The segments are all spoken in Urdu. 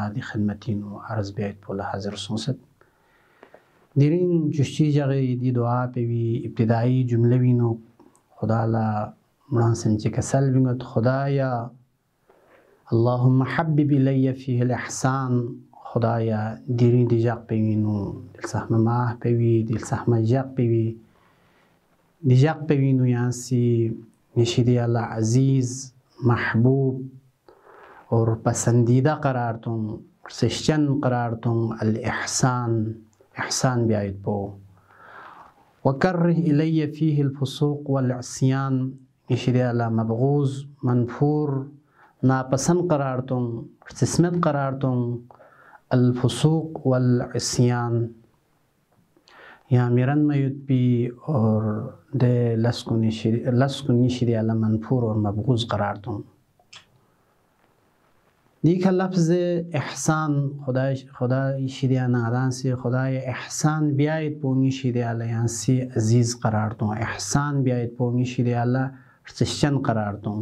نادی خدمتین و عرض بیاید پول حاضر سونست دیرین جشتی جغی دی دعا پیوی ابتدایی جمله بینو خدا لا مرانسن چه کسل بینگد خدایا اللهم حبب الی فیه الاحسان خدایا دیرین دی جغ پیوینو دل سحم ماه پیوی دل سحم جغ پیوی دی جغ پیوینو یانسی نشیدی اللہ عزیز محبوب اور پسندیدہ قرار تم سشچن قرار تم الاحسان احسان بیاید پو وکره الی فیه الفسوق والعصیان نشیدی اللہ مبغوز منفور ناپسند قرار تم سسمت قرار تم الفسوق والعصیان یا میرن میود بی اور دے لسکن نشیدی اللہ منفور اور مبغوز قرار تم دیکھ لفظ احسان خدای شیدیا نادان سی خدای احسان بیاید پونگی شیدیا اللہ یانسی عزیز قرار دوں احسان بیاید پونگی شیدیا اللہ ارتشن قرار دوں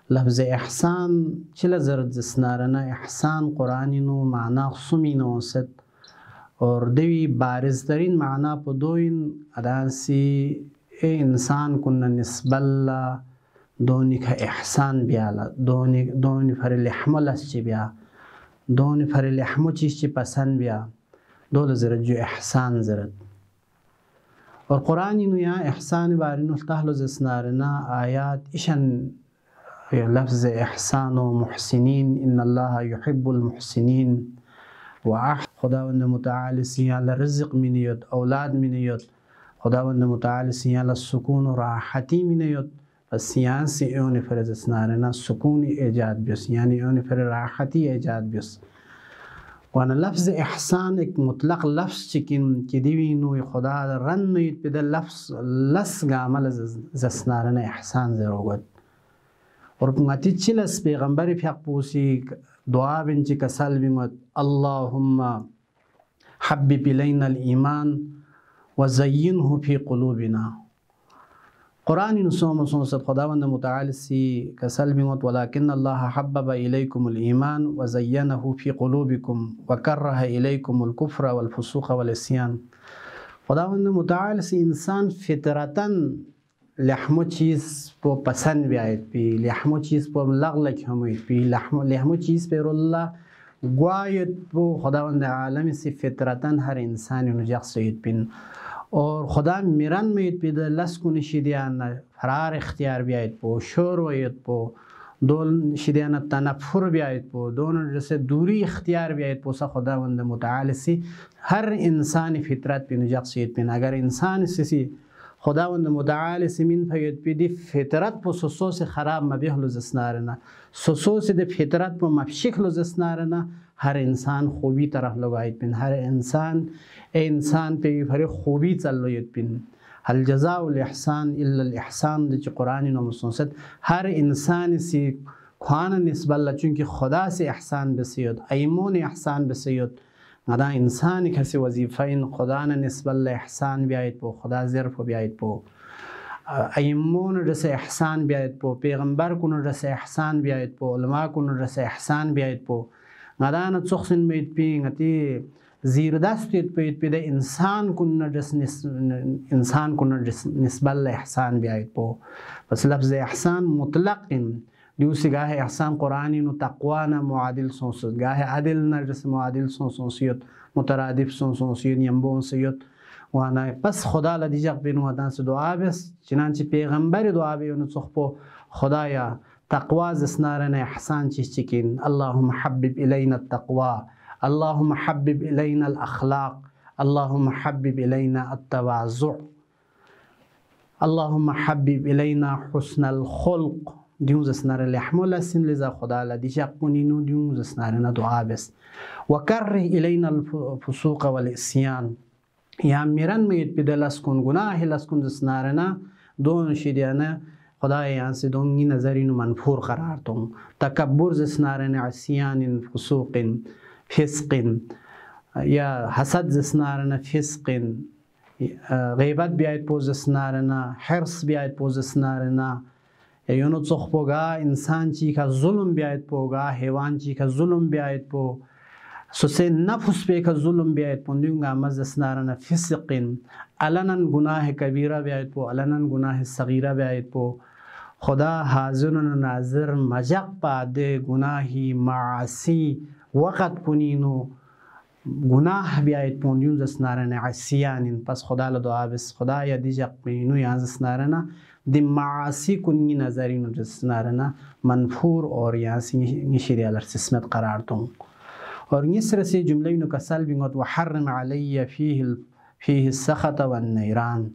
لفظ احسان چلا زرد زسنارنا احسان قرآنی نو معنی خصومی نوست اور دوی بارزترین معنی پا دوین ادان سی اے انسان کنن نسبت اللہ دونی کا احسان بیالا دونی فر لحمو لس چی بیا دونی فر لحمو چیز چی پسند بیا دول زرد جو احسان زرد اور قرآنی نو یا احسان بارینو تحلو زسنارنا آیات اشن لفظ احسان و محسنین ان اللہ یحب المحسنین و خداوند متعالی سیال رزق منیت اولاد منیت خداوند متعالی سیال سکون و راحتی منیت سیانسی اون فرز اسنارنا سکون ایجاد بیس یعنی اون فر راحتی ایجاد بیس وانا لفظ احسان ایک مطلق لفظ چکن که دیوینو خدا رن میت بده لفظ لس گامل زسنارنا احسان زروگد اور پنگاتی چلس پیغمبر پیق پوسی دعا بن چی کسل بینگد اللهم حبب الینا الایمان وزینه فی قلوبنا قرآن نصوم صد خداوند متعال سی کسل بینگد ولكن الله حبب الیکم الایمان وزینه فی قلوبکم وکره الیکم الكفر والفسوق والعصیان خداوند متعال سی انسان فطرتاً لحمو چیز پو پسند بیاید پی لحمو چیز پو لغلک هموید پی لحمو چیز پی رالله گواید پو خداوند عالم سی فطرتاً هر انسانی نجاق سید پین اور خدا میرن میید پی ده لسکو شیدیان فرار اختیار بیاید پو شور وید پو دول شیدیان تنفر بیاید پو دون جسے دوری اختیار بیاید پو سا خداوند متعال سی هر انسانی فطرت پی نجاق سید پین اگر انسان سی خداوند متعال سمین فید پی دی فطرت پو سوس خراب مبیح لزسنارنا سوس دی فطرت پو مفشک لزسنارنا ہر انسان خوبی طرف لگاید پین ہر انسان پی فر خوبی چلوید پین هل جزاء الاحسان الا الاحسان دی چی قرآن نو مسنست ہر انسان سی خوانا نسبت اللہ چونکہ خدا سے احسان بسید ایمون احسان بسید مدا انسان کسی وظیفه این خدا نسبت الله احسان بیاید پو خدا ظرف بیاید پو ایمون رس احسان بیاید پو پیغمبر کن رس احسان بیاید پو علماء کن رس احسان بیاید پو مدا نتسخسن بیاید پی غتی زیر دست بیاید پی ده انسان کن رس نسبت الله احسان بیاید پو بس لفظ احسان مطلق دیوسی گاہ احسان قرآنی نو تقوانا معادل سونسیت گاہ عدل نرجس معادل سونسیت مترادف سونسیت یمبون سیت وانا پس خدا لدیجاق بینو ادان سے دعا بس چنانچہ پیغمبر دعا بیونو صحبو خدایا تقوا زسنارنا احسان چیز چکن اللهم حبب الینا التقوا اللهم حبب الینا الاخلاق اللهم حبب الینا التواضع اللهم حبب الینا حسن الخلق دیون زسنار لحمو لسن لذا خدا لدیجاق کنینو دیون زسنارنا دعا بس وکره الینا الفسوق والعصیان یا میرن میت پیده لسکن گناه لسکن زسنارنا دون شیدیانا خدای یانسی دونگی نظرینو منفور قرار تون تکبر زسنارنا عصیان فسوق فسق یا حسد زسنارنا فسق غیبت بیاید پوز زسنارنا حرص بیاید پوز زسنارنا یونو څخ پوگا انسان چی کا ظلم بیاید پوگا حیوان چی کا ظلم بیاید پو سوسه نفس به که ظلم بیاید پو دیونگا مزدس نارن فسقین علنا گناه کبیره بیاید پو علنا گناه صغیره بیاید پو خدا حاضر و ناظر مجق بعد گناهی معاصی وقت کنینو گناه بیاید پو دیون زس نارن عصیانین پس خدا لدعا بس خدا یا دیجق بینو یا زس نارن دی معاصی کنی نظرینو جس نارن منفور اور یانسی نشیری الارسسمت قرار دون اور نسر سے جملے نو کسل بینگوت وحرم علی فیه السخط والنیران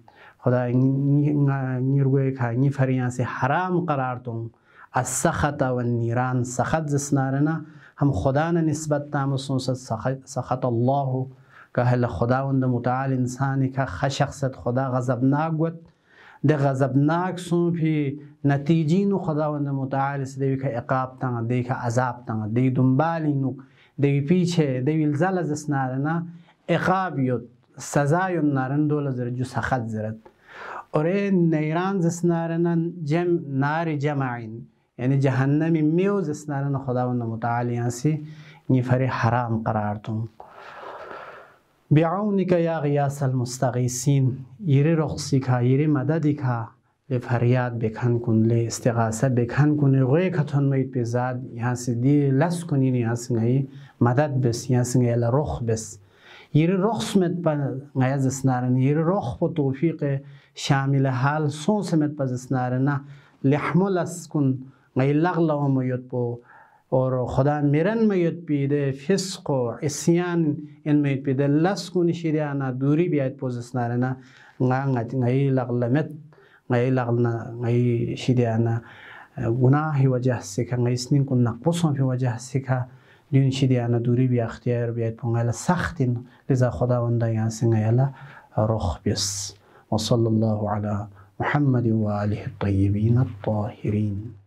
خدا نیروی که نی فریان سے حرام قرار دون السخط والنیران سخط جس نارن هم خدا نسبت تامسون سخط الله که هل خداوند متعال انسانی که خشخصت خدا غضبناک گوت ده غضبناک سون پی نتیجینو خداوند متعال سے دیوی که عقاب تنگ دیوی که عذاب تنگ دیوی دنبالینو دیوی پیچه دیوی الزل از نارنا عقاب یود سزای نارن دول زرد جو سخط زرد اور این نیران زس نارنا نار جمعین یعنی جهنمی میوز اس نارن خداوند متعال یانسی نیفری حرام قرار دون بعونک یا غیاس المستغیثین یری رخصی کا یری مددی کا لفریاد بکن کن لی استغاثه بکن کن غوی کتون مید بزاد یہاں سے دی لس کنین یہاں سے گئی مدد بس یہاں سے گئی رخ بس یری رخ سمت پا غیاز اسنارن یری رخ پا توفیق شامل حال سون سمت پا اسنارن لحمل اس کن غی لغلو میود پو اور خدا میرن میود پیده فسق و عصیان این میود پیده لس کنی شیریانا دوری بیاید پوز اسنارن غی لغلمت غی لغلنا غی شیریانا گناهی وجه سکا غی سنین کن نقبصون فی وجه سکا دیون شیریانا دوری بیا اختیار بیاید پو غیلا سختین لذا خدا ونده یانسی غیلا رخ بیس وصل الله على محمد و آله الطیبین الطاهرین